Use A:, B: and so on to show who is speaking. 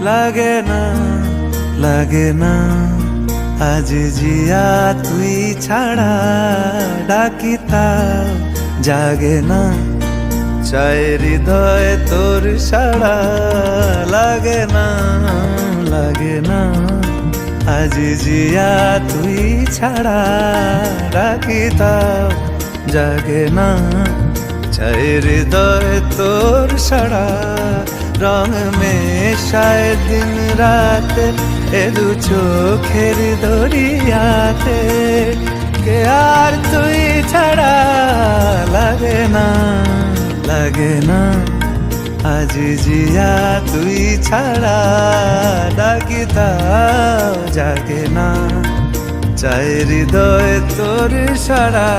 A: লাগে না লাগে না আজ জিয়া তুই ছাড়া ডাকি তাও জাগে না চাই হৃদয় তোর সাড়া লাগে না লাগে না আজ জিয়া তুই ছাড়া ডাকি তাও জাগে না চাই হৃদয় তোর সাড়া রং মেশায় দিন রাতে এ দু চোখের দরিয়াতে কে আর তুই ছাড়া লাগে না লাগে না আজ জিয়া তুই ছাড়া ডাকি তাও জাগে না চাই হৃদয় তোর সাড়া